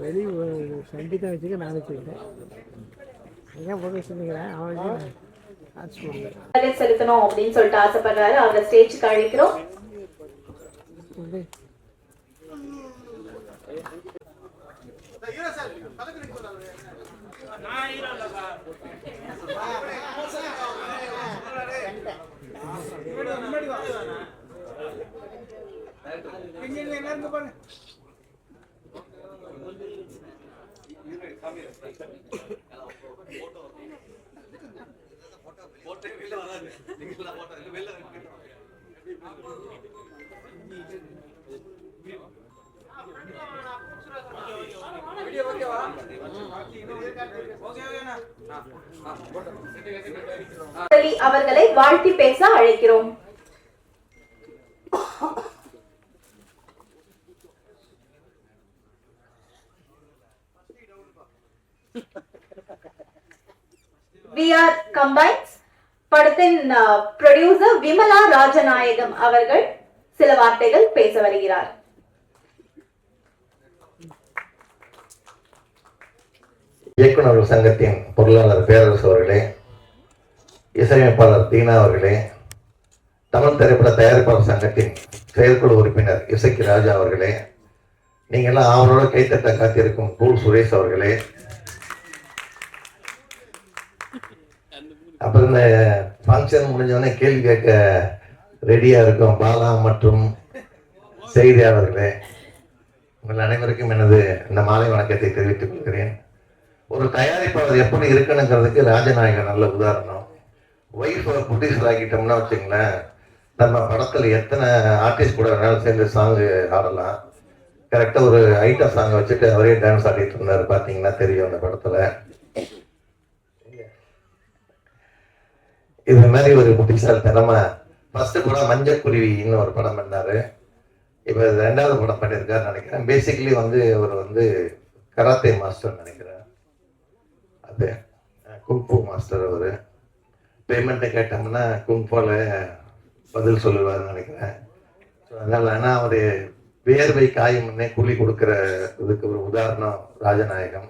வெளி சண்டி தான் வச்சுக்க நான் வச்சுக்கிட்டேன். ஏன் போக சொன்னீங்களேன் அவன் செலுத்தணும் அப்படின்னு சொல்லிட்டு ஆசைப்படுறாரு. அவரை ஸ்டேஜுக்கு அழைக்கிறோம். அவர்களை வாழ்த்தி பேச அழைக்கிறோம். VR Combines படத்தின் ப்ரொடியூசர் விமலா ராஜநாயகம் அவர்கள் சில வார்த்தைகள் பேச வருகிறார். இயக்குநர்கள் சங்கத்தின் பொருளாளர் பேரரசு அவர்களே, இசையமைப்பாளர் தீனா அவர்களே, தமிழ் திரைப்பட தயாரிப்பாளர் சங்கத்தின் செயற்குழு உறுப்பினர் இசைக்கு ராஜா அவர்களே, நீங்கள்லாம் அவரோட கைத்தட்ட காத்திருக்கும் கூல் சுரேஷ் அவர்களே, அப்புறம் இந்த ஃபங்க்ஷன் முடிஞ்சோடனே கேள்வி கேட்க ரெடியா இருக்கும் பாலா மற்றும் செய்தியாளர்களே, உங்கள் அனைவருக்கும் எனது இந்த மாலை வணக்கத்தை தெரிவித்துக் கொள்கிறேன். ஒரு தயாரிப்பாளர் எப்படி இருக்கணுங்கிறதுக்கு ராஜநாயகன் நல்ல உதாரணம். ஒய்ஃப் ப்ரொடியூசர் ஆகிட்டோம்னா வச்சுங்களேன், நம்ம படத்தில் எத்தனை ஆர்டிஸ்ட் கூட வேணாலும் சேர்ந்து சாங்கு ஆடலாம். கரெக்டாக ஒரு ஐட்டம் சாங்கை வச்சுட்டு அவரே டான்ஸ் ஆடிட்டு இருந்தார், பார்த்தீங்கன்னா தெரியும் அந்த படத்தில். இது மாதிரி ஒரு புத்திசாலித்தனமா ஃபர்ஸ்ட் படம் மஞ்சள் குருவின்னு ஒரு படம் பண்ணாரு. இப்போ 2வது படம் பண்ணியிருக்காருன்னு நினைக்கிறேன். பேசிக்கலி அவர் கராத்தே மாஸ்டர் நினைக்கிறேன். அது குங்ஃபூ மாஸ்டர். அவர் பேமெண்ட்டை கேட்டோம்னா குங்ஃபூல பதில் சொல்லுவார்னு நினைக்கிறேன். ஸோ அதனால் ஆனால் அவர் வேர்வை காயமுன்னே கூலி கொடுக்குற இதுக்கு ஒரு உதாரணம் ராஜநாயகம்.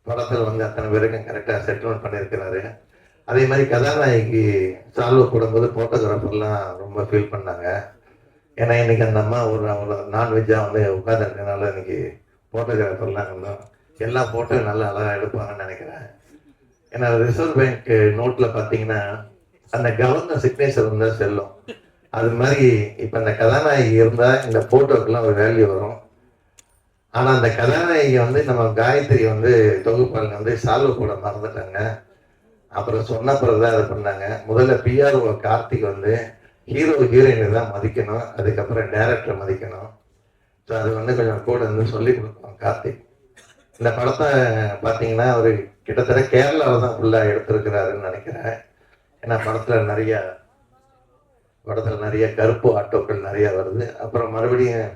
படத்தில் அத்தனை பேருக்கும் கரெக்டாக செட்டில்மெண்ட் பண்ணியிருக்கிறாரு. அதே மாதிரி கதாநாயகி சால்வ போடும்போது ஃபோட்டோகிராஃபர்லாம் ரொம்ப ஃபீல் பண்ணாங்க. ஏன்னா இன்னைக்கு அந்த அம்மா ஒரு நான்வெஜ்ஜாக உட்காந்துருக்கனால இன்னைக்கு ஃபோட்டோகிராஃபர்லாம் எல்லா ஃபோட்டோவும் நல்லா அழகாக எடுப்பாங்கன்னு நினைக்கிறேன். ஏன்னா ரிசர்வ் பேங்க் நோட்டில் பார்த்தீங்கன்னா அந்த கவர்னர் சிக்னேச்சர் இருந்தால் செல்லும். அது மாதிரி இப்போ அந்த கதாநாயகி இருந்தால் இந்த ஃபோட்டோக்கெல்லாம் ஒரு வேல்யூ வரும். ஆனால் அந்த கதாநாயகி நம்ம காயத்ரி தொகுப்பாளங்க சால்வ போட மறந்துட்டாங்க. அப்புறம் சொன்ன பிறகுதான் அதை பண்ணாங்க. முதல்ல பிஆர்ஓ கார்த்திக் ஹீரோ ஹீரோயினை தான் மதிக்கணும், அதுக்கப்புறம் டைரக்டரை மதிக்கணும். ஸோ அது கொஞ்சம் கூட சொல்லி கொடுக்கணும் கார்த்திக். இந்த படத்தை பார்த்தீங்கன்னா அவர் கிட்டத்தட்ட கேரளாவில் தான் ஃபுல்லாக எடுத்திருக்கிறாருன்னு நினைக்கிறேன். ஏன்னா படத்தில் நிறைய கருப்பு ஆட்டோக்கள் நிறைய வருது. அப்புறம் மறுபடியும்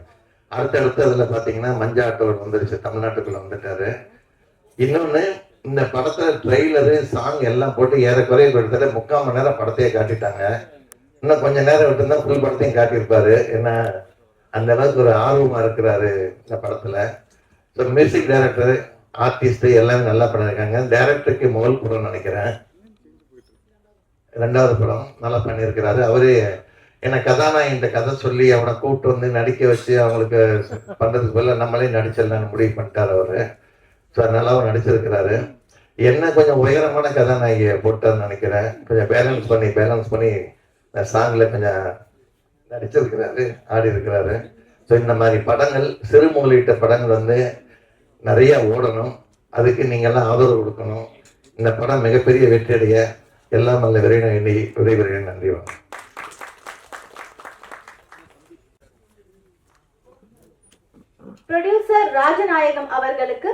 அடுத்தடுத்து அதில் பார்த்தீங்கன்னா மஞ்சள் ஆட்டோ வந்துருச்சு, தமிழ்நாட்டுக்குள்ள வந்துட்டாரு. இன்னொன்று, இந்த படத்துல ட்ரெய்லரு சாங் எல்லாம் போட்டு ஏறக்குறைய கிட்டத்தட்ட 3/4 மணி நேரம் படத்தையே காட்டிட்டாங்க. இன்னும் கொஞ்சம் நேரம் விட்டுருந்தா ஃபுல் படத்தையும் காட்டியிருப்பாரு. ஏன்னா அந்த அளவுக்கு ஒரு ஆர்வமா இருக்கிறாரு இந்த படத்துல. ஸோ மியூசிக் டைரக்டர், ஆர்டிஸ்ட் எல்லாமே நல்லா பண்ணியிருக்காங்க. டைரக்டருக்கு முதல் படம் நினைக்கிறேன், 2வது படம் நல்லா பண்ணியிருக்கிறாரு அவரு. ஏன்னா கதாநாயகன் கதை சொல்லி அவனை கூப்பிட்டு நடிக்க வச்சு அவங்களுக்கு பண்றதுக்கு பதிலாக நம்மளே நடிச்சிடலான்னு முடிவு பண்ணிட்டார் அவரு. ஸோ அதனால அவர் நடிச்சிருக்கிறாரு. என்ன கொஞ்சம் உயரமான கதாநாயகியை போட்டார்னு நினைக்கிறேன். கொஞ்சம் பேலன்ஸ் பண்ணி சாங்ல கொஞ்சம் நடிச்சிருக்கிறாரு, ஆடி இருக்கிறாரு. ஸோ இந்த மாதிரி படங்கள், சிறு முதலீட்ட படங்கள் நிறைய ஓடணும். அதுக்கு நீங்கள்லாம் ஆதரவு கொடுக்கணும். இந்த படம் மிகப்பெரிய வெற்றியடைய எல்லாம் நல்ல விரைவில் நன்றி. ப்ரொடியூசர் ராஜநாயகம் அவர்களுக்கு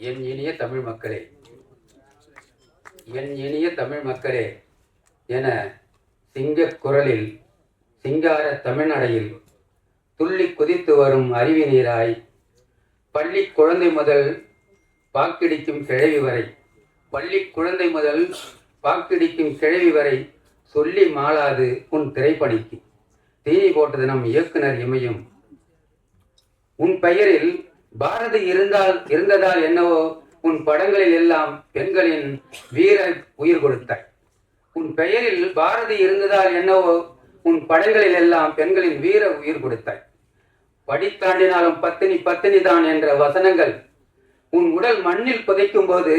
என் இனிய தமிழ் மக்களே என சிங்க குரலில் சிங்கார தமிழ்நடையில் துள்ளி குதித்து வரும் அருவி நீராய், பள்ளி குழந்தை முதல் பாக்கிடிக்கும் கிழவி வரை, பள்ளி குழந்தை முதல் பாக்கிடிக்கும் கிழவி வரை சொல்லி மாளாது உன் திரைப்பணிக்கு தீனி போட்டது நம் இயக்குனர் இமையும். உன் பெயரில் பாரதி இருந்ததால் என்னவோ உன் படங்களில் எல்லாம் பெண்களின் வீர உயிர் கொடுத்தாய். உன் பெயரில் பாரதி இருந்ததால் என்னவோ உன் படங்களில் எல்லாம் பெண்களின் வீர உயிர் கொடுத்தாய். படித்தாண்டினாலும் பத்தினி பத்தினி தான் என்ற வசனங்கள் உன் உடல் மண்ணில் புதைக்கும் போது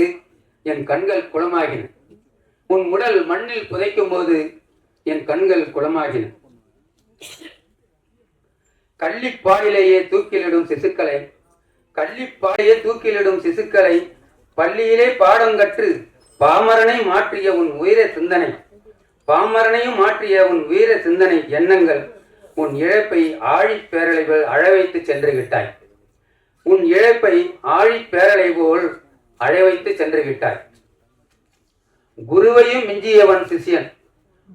என் கண்கள் குளமாகின. உன் உடல் மண்ணில் புதைக்கும் போது என் கண்கள் குளமாகின. கள்ளிப்பாலிலேயே தூக்கிலிடும் சிசுக்களை, கள்ளிப்பாலையே தூக்கிலிடும் சிசுக்களை பள்ளியிலே பாடம் கற்று பாமரனை மாற்றிய உன் உயிர சிந்தனை, பாமரனையும் மாற்றிய உன் வீர சிந்தனை எண்ணங்கள் உன் இழப்பை ஆழி பேரலைகள் அழவைத்து சென்று விட்டாய். உன் இழப்பை ஆழி பேரலை போல் அழவைத்து சென்று விட்டாய். குருவையும் மிஞ்சியவன் சிஷியன்,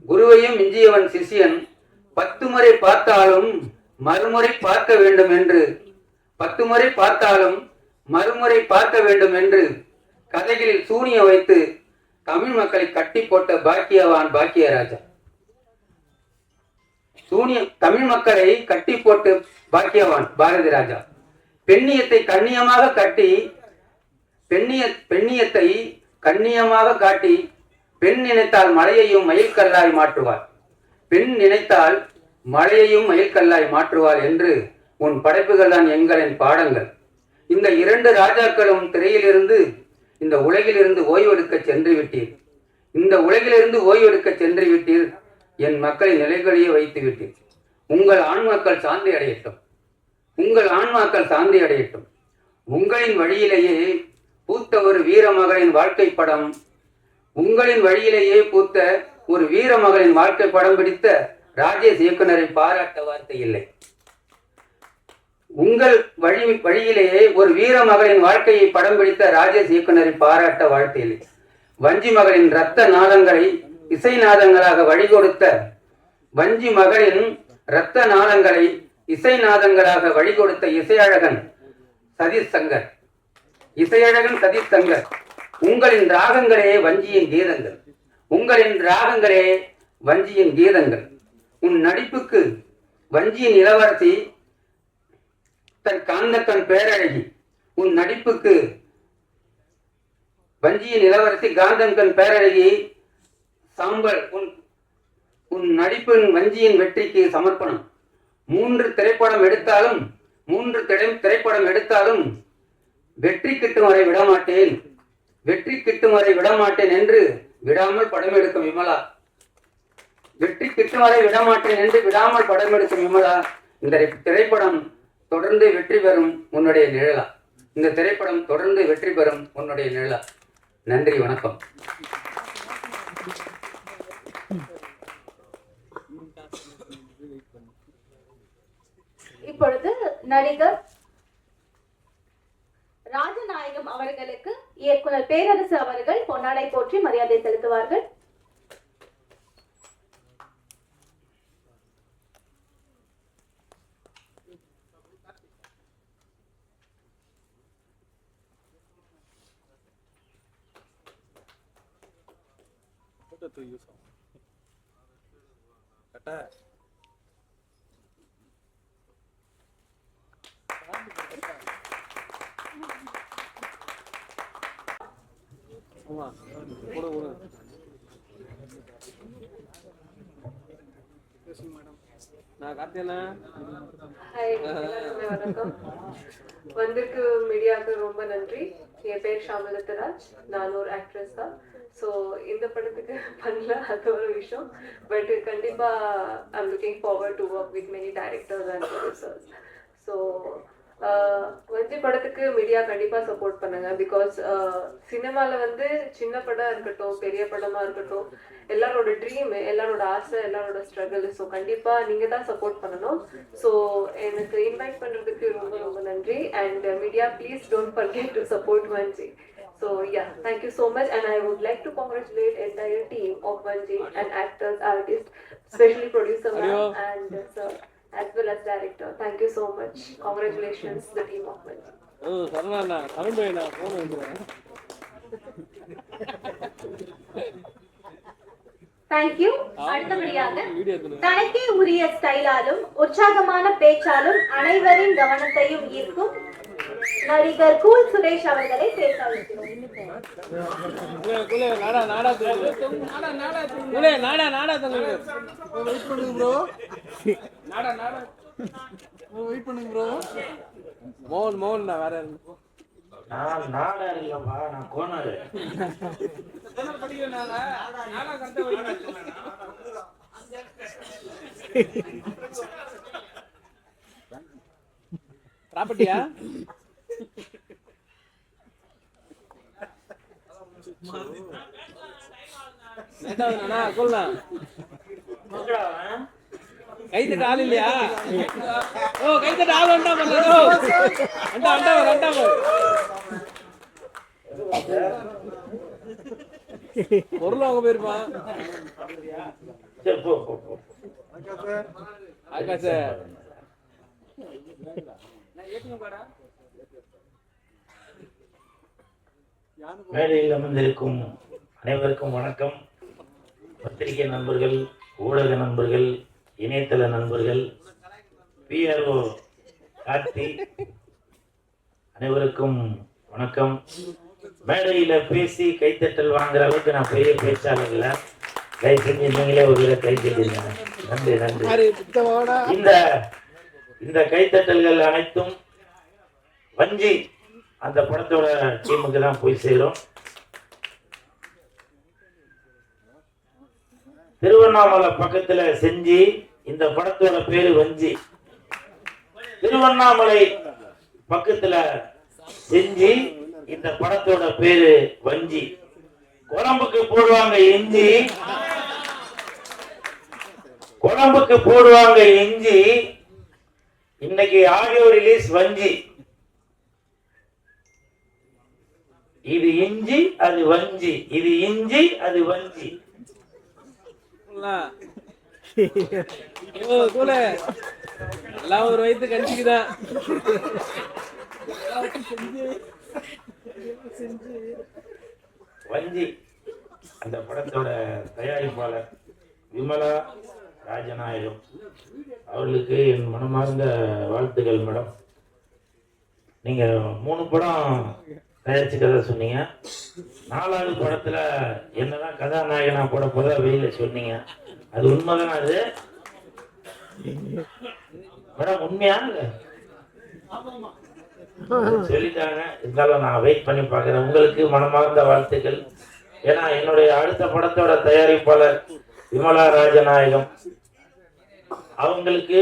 குருவையும் மிஞ்சியவன் சிஷியன் 10 முறை பார்த்தாலும் மறுமுறை பார்க்க வேண்டும் என்று, 10 முறை பார்த்தாலும் மறுமுறை பார்க்க வேண்டும் என்று கதைகளில் சூனிய வைத்து தமிழ் மக்களை கட்டி போட்ட பாக்கியவான் பாக்கியராஜா. தமிழ் மக்களை கட்டி போட்டு பாக்கியவான் பாரதி ராஜா. பெண்ணியத்தை கண்ணியமாக கட்டி, பெண்ணியத்தை கண்ணியமாக காட்டி, பெண் நினைத்தால் மலையையும் மயில்கல்லாய் மாற்றுவாள், பெண் நினைத்தால் மலையையும் மயில்கல்லாய் மாற்றுவாள் என்று உன் படைப்புகள் தான் எங்களின் பாடங்கள். இந்த 2 ராஜாக்களும் திரையிலிருந்து இந்த உலகிலிருந்து ஓய்வெடுக்க சென்று விட்டீர். இந்த உலகிலிருந்து ஓய்வெடுக்க சென்று விட்டீர். என் மக்களை நிலைகளையே வைத்து விட்டீர். உங்கள் ஆன்மாக்கள் சாந்தி அடையட்டும், உங்கள் ஆன்மாக்கள் சாந்தி அடையட்டும். உங்களின் வழியிலேயே பூத்த ஒரு வீர மகளின் வாழ்க்கை படம், உங்களின் வழியிலேயே பூத்த ஒரு வீர மகளின் வாழ்க்கை படம் பிடித்த ராஜேஷ் இயக்குனரை பாராட்ட வார்த்தை இல்லை. உங்கள் வழியிலேயே ஒரு வீர மகளின் வாழ்க்கையை படம் பிடித்த ராஜேஷ் இயக்குனரை பாராட்ட வார்த்தை இல்லை. வஞ்சி மகளின் இரத்த நாதங்களை இசை நாதங்களாக வழி கொடுத்த, வஞ்சி மகளின் இரத்த நாதங்களை இசை நாதங்களாக வழி கொடுத்த இசையழகன் சதீஷ் சங்கர், இசையழகன் சதீஷ் சங்கர். உங்களின் ராகங்களே வஞ்சியின் கீதங்கள், உங்களின் ராகங்களே வஞ்சியின் கீதங்கள். உன் நடிப்புக்கு வஞ்சியின் இளவரசி தன் காந்தக்கண் பேரழகி, உன் நடிப்புக்கு வஞ்சியின் இளவரசி காந்தன்கண் பேரழகி சாம்பல். உன் நடிப்பின் வஞ்சியின் வெற்றிக்கு சமர்ப்பணம். 3 திரைப்படம் எடுத்தாலும், 3 திரைப்படம் எடுத்தாலும் வெற்றி கிட்டும் வரை விடமாட்டேன், வெற்றி கிட்டும் வரை விடமாட்டேன் என்று விடாமல் படம் எடுக்கும் விமலா. வெற்றி கிட்டும் வரை விடமாட்டேன் என்று விடாமல் படம் எடுக்கும் விமலா. இந்த திரைப்படம் தொடர்ந்து வெற்றி பெறும் உன்னுடைய நிழலா. இந்த திரைப்படம் தொடர்ந்து வெற்றி பெறும் உன்னுடைய நிழலா. நன்றி, வணக்கம். இப்பொழுது நடிகர் ராஜநாயகம் அவர்களுக்கு இயக்குனர் பேரரசு அவர்கள் பொன்னாடை போற்றி மரியாதை செலுத்துவார்கள். வணக்கம். வந்திருக்கு மீடியாவுக்கு ரொம்ப நன்றி. என் பேர் ஷாமலத்தராஜ், நான் ஒரு ஆக்ட்ரஸ் தான். ஸோ இந்த படத்துக்கு பண்ணல, அது ஒரு விஷயம். பட் கண்டிப்பா I'm looking forward to work with many directors and producers. So வஞ்சி படத்துக்கு மீடியா கண்டிப்பா சப்போர்ட் பண்ணுங்க. பிகாஸ் சினிமால வந்து சின்ன படம் இருக்கட்டும், பெரிய படமா இருக்கட்டும், எல்லாரோட ட்ரீம், எல்லாரோட ஆசை, எல்லாரோட ஸ்ட்ரகிள். ஸோ கண்டிப்பா நீங்க தான் சப்போர்ட் பண்ணணும். ஸோ எனக்கு இன்வைட் பண்றதுக்கு ரொம்ப ரொம்ப நன்றி. And media please don't forget to support வஞ்சி. So yeah, thank you so much, and I would like to congratulate entire team of Vanji and actors, artists, especially producer ma'am and sir. as well as director. Thank you so much. Congratulations, the team of Manji. Thank you. அடுத்தபடியாக தனக்கே உரிய ஸ்டைலாலும் உற்சாகமான பேச்சாலும் அனைவரின் கவனத்தையும் ஈர்க்கும் நடிகர் cool Suresh அவர்களை பேச அழைக்கிறோம். மோகன் வேற நான் நாடா இல்லப்பா, நான் கோனாரு. ப்ராப்பர்ட்டியா சொல்லலாம் கைத்தட்ட ஆள் இல்லையா? ஓ கைத்தட்ட ஆள் பொருள் அவங்க போயிருப்பான். சரி போ போ போ. ஆகாஷ மேடையில் அமர்ந்திருக்கும் அனைவருக்கும் வணக்கம். பத்திரிகை நண்பர்கள், ஊடக நண்பர்கள், இணையதள நண்பர்கள், பிஆர்ஓ கார்த்தி அனைவருக்கும் வணக்கம். மேடையில பேசி கைத்தட்டல் வாங்குற அளவுக்கு நான் பெரிய பேச்சாளர் இல்லை. தயவு செஞ்சு நீங்களே ஒரு வித கை தட்டிருங்க. நன்றி நன்றி. இந்த கைத்தட்டல்கள் அனைத்தும் வஞ்சி அந்த படத்தோட டீமுக்கு தான் போய் சேரும். திருவண்ணாமலை பக்கத்துல செஞ்சி, இந்த படத்தோட பேரு வஞ்சி. திருவண்ணாமலை பக்கத்துல செஞ்சி, இந்த படத்தோட பேரு வஞ்சி. குழம்புக்கு போடுவாங்க இஞ்சி, குழம்புக்கு போடுவாங்க இஞ்சி. இன்னைக்கு ஆடியோ ரிலீஸ் வஞ்சி. இது இஞ்சி, அது வஞ்சி. இது இஞ்சி, அது வஞ்சி. எல்லாம் ஒரு வயிற்று கஞ்சிக்குதான். வஞ்சி அந்த படத்தோட தயாரிப்பாளர் விமலா ராஜநாயகம் அவர்களுக்கு என் மனமார்ந்த வாழ்த்துக்கள் மேடம். நீங்க 3 படம் தயாரிச்சு கதை சொன்னீங்க. 4வது படத்துல என்னதான் கதாநாயகனா போட போதா வெளியில சொன்னீங்க. அது உண்மைதானே? அது மேடம் உண்மையா சொல்லிட்டாங்க. இருந்தாலும் நான் வெயிட் பண்ணி பார்க்கிறேன். உங்களுக்கு மனமார்ந்த வாழ்த்துக்கள். ஏன்னா என்னுடைய அடுத்த படத்தோட தயாரிப்பாளர் விமலா ராஜநாயகம் அவங்களுக்கு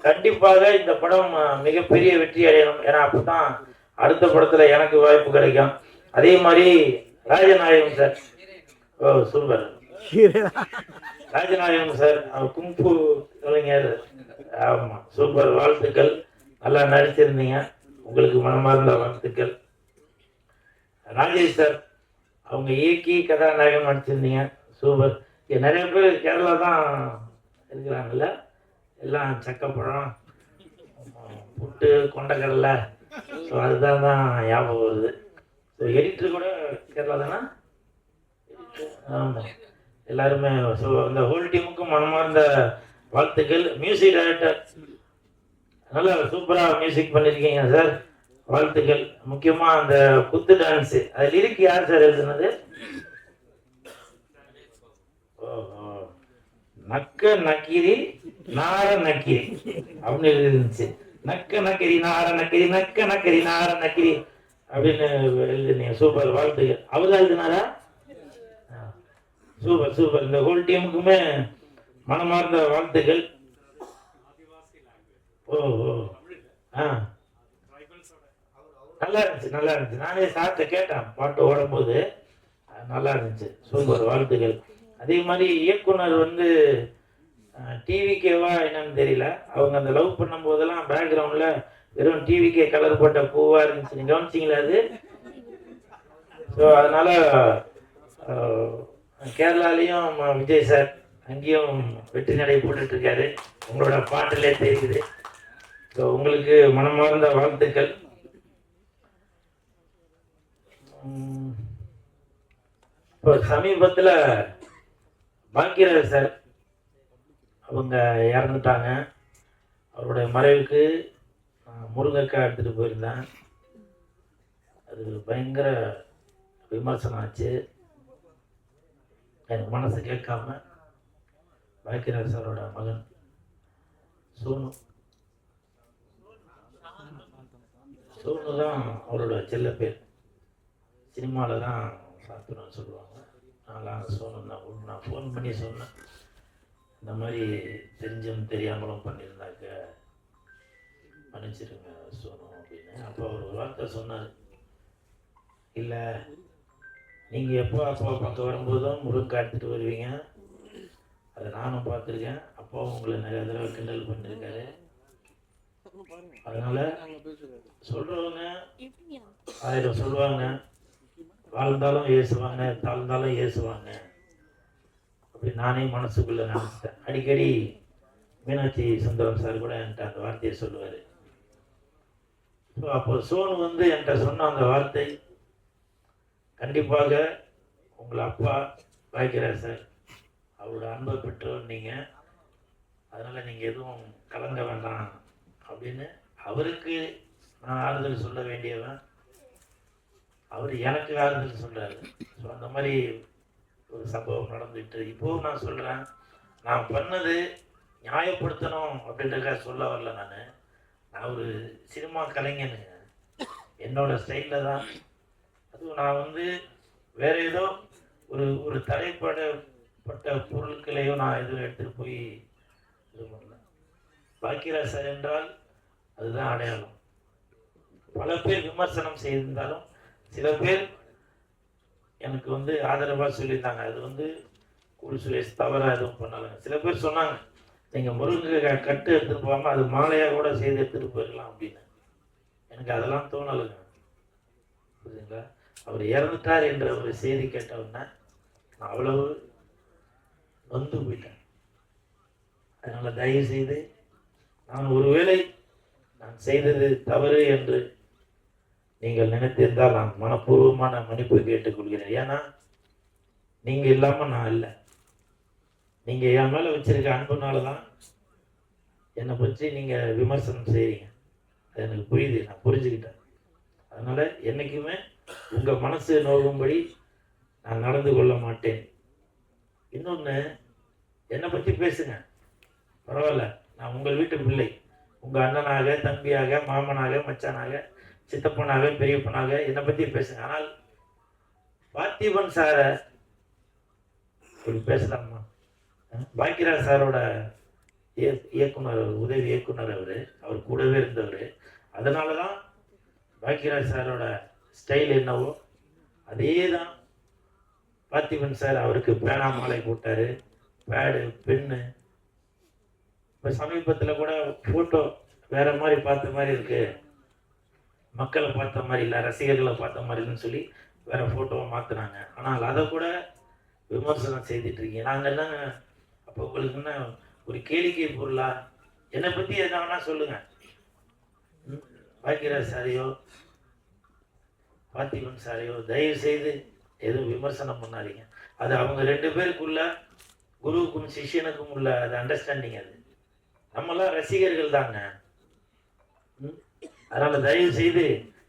கண்டிப்பாக இந்த படம் மிகப்பெரிய வெற்றி அடையணும். ஏன்னா அப்பதான் அடுத்த படத்துல எனக்கு வாய்ப்பு கிடைக்கும். அதே மாதிரி ராஜநாயகம் சார், ஓ சூப்பர். ராஜநாயகம் சார் கும்பு கலைஞர், ஆமா சூப்பர், வாழ்த்துக்கள். நல்லா நடிச்சிருந்தீங்க, உங்களுக்கு மனமார்ந்த வாழ்த்துக்கள். ராஜேஷ் சார் அவங்க இயக்கி கதாநாயகம் நடிச்சிருந்தீங்க, சூப்பர். நிறைய பேர் கேரளா தான் இருக்கிறாங்கல்ல, எல்லாம் சக்கப்பழம், புட்டு, கொண்டக்கடலை, ஸோ அதுதான் ஞாபகம் வருது. ஸோ எடிட்டர் கூட கேரளா தானே? ஆமாம், எல்லாருமே. ஸோ அந்த ஹோல் டீமுக்கும் மனமார்ந்த வாழ்த்துக்கள். மியூசிக் டைரக்டர் நல்லா சூப்பராக மியூசிக் பண்ணியிருக்கீங்க சார், வாழ்த்துக்கள். முக்கியமாக அந்த குத்து டான்ஸு, அது லிரிக் யார் சார் எழுதுனது? நக்க நக்கிரி நார நக்கிரி அப்படின்னு எழுதிருந்துச்சு. நக்க நக்கிரி நார நக்கிரி, நக்க நக்கிரி நார நக்கிரி அப்படின்னு எழுதுனீங்க, சூப்பர், வாழ்த்துக்கள். அவர் தான் எழுதினாரா? Super super. இந்த ஹோல் டீமுக்குமே மனமார்ந்த வாழ்த்துக்கள். ஓ ஓ ஆ நல்லா இருந்துச்சு, நல்லா இருந்துச்சு. நானே சார்ட்ட கேட்டேன் பாட்டு ஓடும்போது, நல்லா இருந்துச்சு, சூப்பர், வாழ்த்துக்கள். அதே மாதிரி இயக்குனர் டிவிகேவா என்னன்னு தெரியல, அவங்க அந்த லவ் பண்ணும் போதெல்லாம் பேக்ரவுண்ட்ல வெறும் டிவிகே கலர் போட்ட பூவா இருந்துச்சு. நீங்க கவனிச்சிங்களா அது? ஸோ அதனால கேரளாலையும் விஜய் சார் அங்கேயும் வெற்றி நடை போட்டுட்டு இருக்காரு. உங்களோட பாட்டிலே தெரியுது. ஸோ உங்களுக்கு மனமார்ந்த வாழ்த்துக்கள். இப்போ சமீபத்தில் பாக்கியராஜ் சார் அவங்க இறந்துட்டாங்க. அவருடைய மறைவுக்கு முருங்கக்காய் எடுத்துகிட்டு போயிருந்தேன். அது பயங்கர விமர்சனம் ஆச்சு. எனக்கு மனசு கேட்காம பாக்கியராஜ் சாரோட மகன் சோனு தான் அவரோட செல்ல பேர். சினிமாவில் தான் சாப்பிட்றோன்னு சொல்லுவாங்க. நான்லாம் சோனு தான். நான் ஃபோன் பண்ணி சொன்னேன், இந்த மாதிரி தெரிஞ்சும் தெரியாமலும் பண்ணியிருந்தாக்க மன்னிச்சிருங்க சோனு அப்படின்னு. அப்போ அவர் ஒரு வார்த்தை சொன்னார், இல்லை நீங்கள் எப்போ அப்பா பார்க்க வரும்போதும் முருங்கை எடுத்துகிட்டு வருவீங்க, அதை நானும் பார்த்துருக்கேன். அப்பாவும் உங்களை நிறைய தடவை கிண்டல் பண்ணியிருக்காரு. அதனால் சொல்கிறவங்க 1000 சொல்லுவாங்க, வாழ்ந்தாலும் ஏசுவாங்க, தாழ்ந்தாலும் ஏசுவாங்க அப்படி நானே மனசுக்குள்ளே நினச்சிட்டேன். அடிக்கடி மீனாட்சி சுந்தரம் சார் கூட என்கிட்ட அந்த வார்த்தையை சொல்லுவார். ஸோ அப்போ சோனு என்கிட்ட சொன்ன அந்த வார்த்தை, கண்டிப்பாக உங்கள் அப்பா பாக்கியராஜ் சார் அவரோட அன்பை பெற்றவர் நீங்கள், அதனால் நீங்கள் எதுவும் கலங்க வேண்டாம் அப்படின்னு அவருக்கு நான் ஆறுதல் சொல்ல வேண்டியவன். அவர் எனக்கு ஆறுதல் சொல்கிறாரு. ஸோ அந்த மாதிரி ஒரு சம்பவம் நடந்துட்டு இப்போவும் நான் சொல்கிறேன், நான் பண்ணது நியாயப்படுத்தணும் அப்படின்றதுக்காக சொல்ல வரல. நான் ஒரு சினிமா கலைஞனுங்க. என்னோட ஸ்டைலில் தான். அதுவும் நான் வேறு ஏதோ ஒரு தடைப்பட்ட பொருட்களையோ நான் எதுவும் எடுத்துகிட்டு போய் இது பண்ணல. பாக்கியராஜ் சார் என்றால் அதுதான் அடையாளம். பல பேர் விமர்சனம் செய்திருந்தாலும் சில பேர் எனக்கு ஆதரவாக சொல்லியிருந்தாங்க. அது கூடு சுரேஷ் தவறாக எதுவும் பண்ணலைங்க. சில பேர் சொன்னாங்க, நீங்கள் முருங்கை கட்டு எடுத்துகிட்டு போகாமல் அது மாலையாக கூட செய்து எடுத்துகிட்டு போயிடலாம் அப்படின்னு. எனக்கு அதெல்லாம் தோணலைங்க. புரியுதுங்களா? அவர் இறந்துட்டார் என்ற ஒரு செய்தி கேட்டவுடனே நான் அவ்வளவு நொந்து போயிட்டேன். அதனால் தயவு செய்து நான் ஒருவேளை நான் செய்தது தவறு என்று நீங்கள் நினைத்திருந்தால் நான் மனப்பூர்வமான மன்னிப்பு கேட்டுக்கொள்கிறேன். ஏன்னா நீங்கள் இல்லாமல் நான் இல்லை. நீங்கள் என் மேலே வச்சிருக்க அன்புனால தான் என்னை பற்றி நீங்கள் விமர்சனம் செய்கிறீங்க. அது எனக்கு புரியுது, நான் புரிஞ்சுக்கிட்டேன். அதனால் என்றைக்குமே உங்கள் மனசு நோகும்படி நான் நடந்து கொள்ள மாட்டேன். இன்னொன்று, என்னை பற்றி பேசுங்க, பரவாயில்ல. நான் உங்கள் வீட்டு பிள்ளை. உங்கள் அண்ணனாக, தம்பியாக, மாமனாக, மச்சானாக, சித்தப்பனாக, பெரியப்பனாக என்னை பற்றி பேசுங்க. ஆனால் பார்த்திபன் சாரை இப்படி பேசலாமா? பாக்கியராஜ் சாரோட இயக்குனர், உதவி இயக்குனர், அவர் கூடவே இருந்தவர். அதனால தான் பாக்கியராஜ் சாரோட ஸ்டைல் என்னவோ அதே தான் பார்த்திபன் சார். அவருக்கு பேனா மாலை போட்டார், பேடு, பென்னு. இப்போ சமீபத்தில் கூட ஃபோட்டோ வேற மாதிரி பார்த்த மாதிரி இருக்கு, மக்களை பார்த்த மாதிரி இல்லை, ரசிகர்களை பார்த்த மாதிரின்னு சொல்லி வேற ஃபோட்டோவை மாற்றினாங்க. ஆனால் அதை கூட விமர்சனம் செய்துட்டு இருக்கீங்க. நாங்கள் என்னங்க அப்போ உங்களுக்கு என்ன ஒரு கேளிக்கை பொருளா? என்னை பற்றி எதனா வேணா சொல்லுங்க. பாக்கியராஜ் சாரையோ பார்த்திபன் சாரையோ தயவு செய்து எதுவும் விமர்சனம் பண்ணாதீங்க. அது அவங்க 2 பேருக்குள்ள, குருவுக்கும் சிஷியனுக்கும் உள்ள அது அண்டர்ஸ்டாண்டிங். அது நம்மளாம் ரசிகர்கள் தாங்க. அதனால தயவு செய்து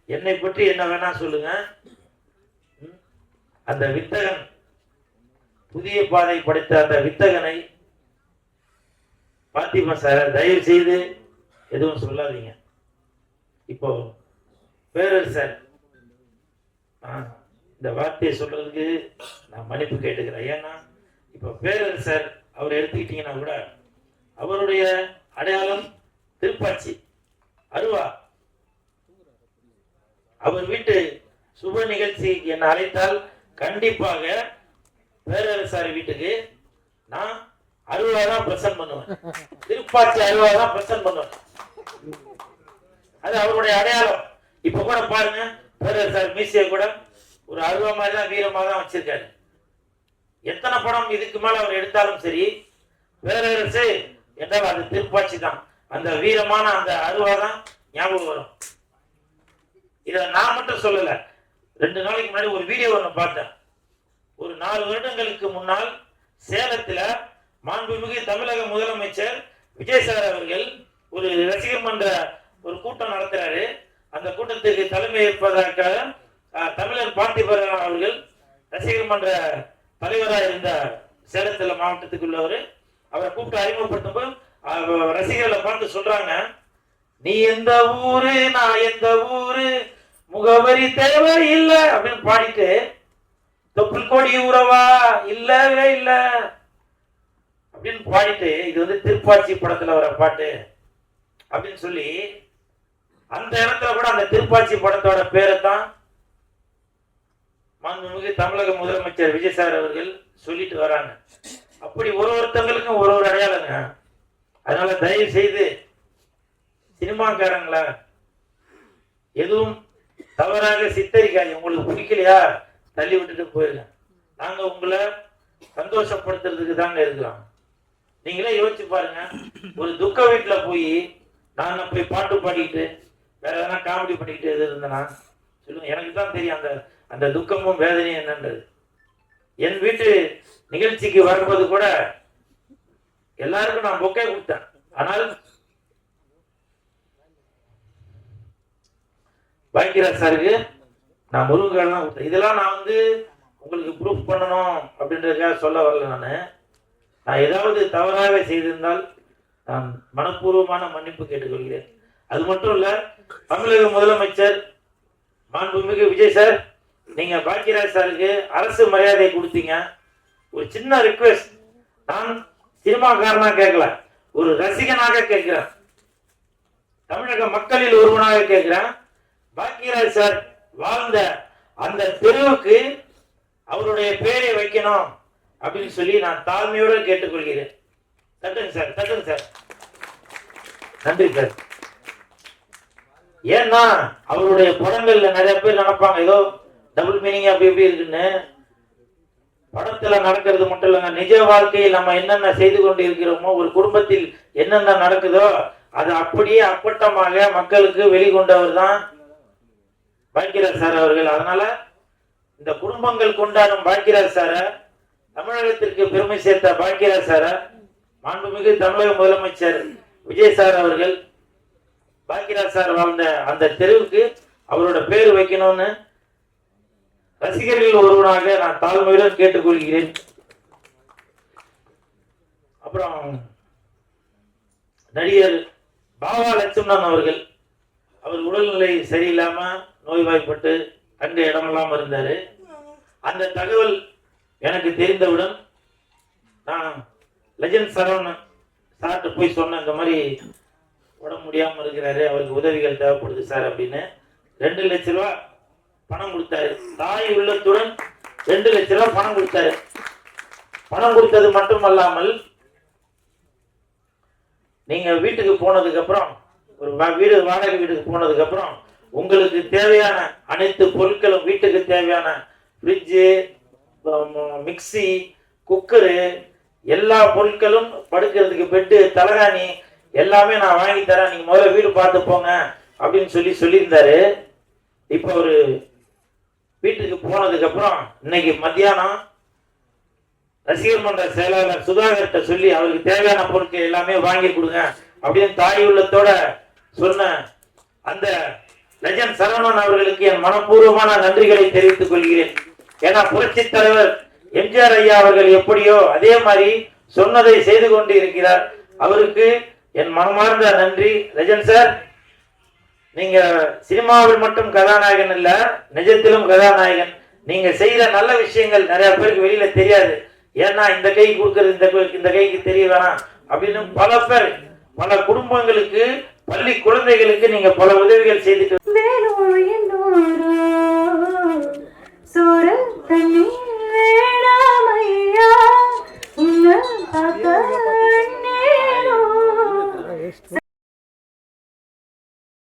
என்னை பற்றி என்ன வேணா சொல்லுங்க. அந்த வித்தகன், புதிய பாதை படைத்த அந்த வித்தகனை பார்த்திபன் சார் தயவு செய்து எதுவும் சொல்லாதீங்க. இப்போ பேரர் சார், இந்த வார்த்தையை சொல்றதுக்கு நான் மன்னிப்பு கேட்டுக்கிறேன். ஏன்னா இப்போ பேரர் சார் அவர் எடுத்துக்கிட்டீங்கன்னா கூட அவருடைய அடையாளம் திருப்பாச்சி, அருவா. அவர் வீட்டு சுப நிகழ்ச்சி என்னை அழைத்தால் கண்டிப்பாக பேரரசாரி வீட்டுக்கு நான் அருவா தான் பிரசன்ட் பண்ணுவேன், திருப்பாச்சி அருவா தான் பிரசன்ட் பண்ணுவேன். அது அவருடைய அடையாளம். இப்ப கூட பாருங்க, பேரரசாரி மீசிய கூட ஒரு அருவா மாதிரி தான், வீரமாக தான் வச்சிருக்காரு. எத்தனை படம் இதுக்கு மேல அவர் எடுத்தாலும் சரி, பேரரசு என்றால் அது திருப்பாச்சி தான். அந்த வீரமான அந்த அருவா தான் ஞாபகம் வரும். இதை நான் மட்டும் சொல்லல. 2 நாளைக்கு முன்னாடி ஒரு வீடியோ ஒன்று பார்த்தேன். ஒரு 4 வருடங்களுக்கு முன்னால் சேலத்துல மாண்புமிகு தமிழக முதலமைச்சர் விஜய் சார் அவர்கள் ஒரு ரசிகர் மன்ற ஒரு கூட்டம் நடத்துறாரு. அந்த கூட்டத்திற்கு தலைமை ஏற்பதற்காக தமிழர் பார்த்திபன் அவர்கள் ரசிகர் மன்ற தலைவராக இருந்த சேலத்துல மாவட்டத்துக்குள்ளவர் அவரை கூப்பிட்டு அறிமுகப்படுத்தும் போது ரசிகர்களை பார்த்து சொல்றாங்க, நீ எந்த ஊரு நான் எந்த ஊரு முகவரி தேவை இல்லை அப்படின்னு பாடிட்டு தொப்புள் கொடி உறவா இல்லவே இல்ல அப்படின்னு பாடிட்டு இது வந்து திருப்பாச்சி படத்துல வர பாட்டு அப்படின்னு சொல்லி அந்த இடத்துல கூட அந்த திருப்பாச்சி படத்தோட பேரை தான் மாண்புமிகு தமிழக முதலமைச்சர் விஜய் சார் அவர்கள் சொல்லிட்டு வராங்க. அப்படி ஒருத்தங்களுக்கும் ஒரு அடையாளங்க. அதனால தயவு செய்து சினிமாக்காரங்களா எதுவும் தவறாக சித்தரிக்காது. உங்களுக்கு பிடிக்கலையா தள்ளி விட்டுட்டு போயிருங்க. நாங்க உங்களை சந்தோஷப்படுத்துறதுக்கு தாங்க இருக்கிறோம். நீங்களே யோசிச்சு பாருங்க, ஒரு துக்க வீட்டுல போய் நான் போய் பாட்டு பாடிக்கிட்டு வேற எதனா காமெடி பண்ணிக்கிட்டு எது இருந்தேன்னா சொல்லுங்க. எனக்கு தான் தெரியும் அந்த அந்த துக்கமும் வேதனையும் என்னன்றது. என் வீட்டு நிகழ்ச்சிக்கு வரும்போது கூட எல்லாருக்கும் நான் பொக்கே கொடுத்தேன். ஆனால் பாக்கியராஜ் சாருக்கு நான் முருங்கைக்காய் தான் கொடுத்தேன். இதெல்லாம் நான் வந்து உங்களுக்கு ப்ரூஃப் பண்ணணும் அப்படின்றதுக்காக சொல்ல வரல. நான் ஏதாவது தவறாக செய்திருந்தால் நான் மனப்பூர்வமான மன்னிப்பு கேட்டுக்கொள்கிறேன். அது மட்டும் இல்ல, தமிழக முதலமைச்சர் மாண்புமிகு விஜய் சார், நீங்க பாக்கியராஜ் சாருக்கு அரசு மரியாதை கொடுத்தீங்க. ஒரு சின்ன ரிக்வெஸ்ட், நான் சினிமாக்காரனா கேட்கல, ஒரு ரசிகனாக கேட்கிறேன், தமிழக மக்களில் ஒருவனாக கேட்கிறேன். பாக்கியராஜ் சார் வாழ்ந்த அந்த தெருவுக்கு அவருடைய பேரை வைக்கணும் அப்படின்னு சொல்லி நான் தாழ்மையோடு கேட்டுக்கொள்கிறேன். தட்டுங்க சார், தட்டுங்க சார். நன்றி சார். ஏன்னா அவருடைய படங்கள்ல நிறைய பேர் நினைப்பாங்க ஏதோ டபுள் மீனிங் அப்படி எப்படி இருக்குன்னு. படத்துல நடக்கிறது மட்டும் இல்லைங்க, நிஜ வாழ்க்கையில் நம்ம என்னென்ன செய்து கொண்டு இருக்கிறோமோ, ஒரு குடும்பத்தில் என்னென்ன நடக்குதோ அது அப்படியே அப்பட்டமாக மக்களுக்கு வெளிக்கொண்டவர் தான் பாக்கியராஜ் சார் அவர்கள். அதனால இந்த குடும்பங்கள் கொண்டாடும் பாக்கியராஜ் சார, தமிழகத்திற்கு பெருமை சேர்த்த பாக்கியராஜ் சார மாண்புமிகு தமிழக முதலமைச்சர் விஜய் சார் அவர்கள் பாக்கியராஜ் சார் வாழ்ந்த அந்த தெருவுக்கு அவரோட பேர் வைக்கணும்னு ரசிகர்கள் ஒருவனாக நான் தாழ்மையுடன் கேட்டுக்கொள்கிறேன். அப்புறம் நடிகர் பாவா லட்சுமணன் அவர்கள், அவர் உடல்நிலை சரியில்லாம நோய்வாய்ப்பட்டு கண்ட இடமெல்லாம் இருந்தாரு. அந்த தகவல் எனக்கு தெரிந்தவுடன் நான் லெஜண்ட் சரவணன் சார்ட்டு போய் சொன்னேன், இந்த மாதிரி உடம்பு முடியாம இருக்கிறாரு, அவருக்கு உதவிகள் தேவைப்படுது சார் அப்படின்னு. 2 லட்ச ரூபா பணம் கொடுத்தாரு. தாய் உள்ளத்துடன் 2 லட்ச ரூபா பணம் கொடுத்தாரு. பணம் கொடுத்தது மட்டுமல்லாமல், நீங்க வீட்டுக்கு போனதுக்கு அப்புறம், ஒரு வீடு வாடகை வீட்டுக்கு போனதுக்கு அப்புறம் உங்களுக்கு தேவையான அனைத்து பொருட்களும், வீட்டுக்கு தேவையான ஃப்ரிட்ஜு, மிக்சி, குக்கரு, எல்லா பொருட்களும், படுக்கிறதுக்கு பெட்டு, தலகாணி எல்லாமே நான் வாங்கி தரேன், நீங்க முதல்ல வீடு பார்த்து போங்க அப்படின்னு சொல்லியிருந்தாரு. இப்போ ஒரு வீட்டுக்கு போனதுக்கு அப்புறம் இன்னைக்கு மத்தியானம் ரசிகர் மன்ற செயலாளர் சுதாகர்கிட்ட சொல்லி அவருக்கு தேவையான பொருட்கள் எல்லாமே வாங்கி கொடுங்க அப்படின்னு தாய் உள்ளத்தோட சொன்ன அந்த லெஜண்ட் சரவணன் அவர்களுக்கு என் மனப்பூர்வமான நன்றிகளை தெரிவித்துக் கொள்கிறேன். ஏன்னா புரட்சி தலைவர் எம்ஜிஆர் ஐயா அவர்கள் எப்படியோ அதே மாதிரி சொன்னதை செய்து கொண்டு இருக்கிறார். அவருக்கு என் மனமார்ந்த நன்றி. லெஜண்ட் சார், நீங்க சினிமாவில் மட்டும் கதாநாயகன் இல்ல, நிஜத்திலும் கதாநாயகன். நீங்க செய்யற நல்ல விஷயங்கள் நிறைய பேருக்கு வெளியில தெரியாது. ஏன்னா இந்த கை கொடுக்கறது இந்த கைக்கு தெரிய வேணாம் அப்படின்னு பல பேர், பல குடும்பங்களுக்கு, பள்ளி குழந்தைகளுக்கு நீங்க பல உதவிகள் செய்துட்டு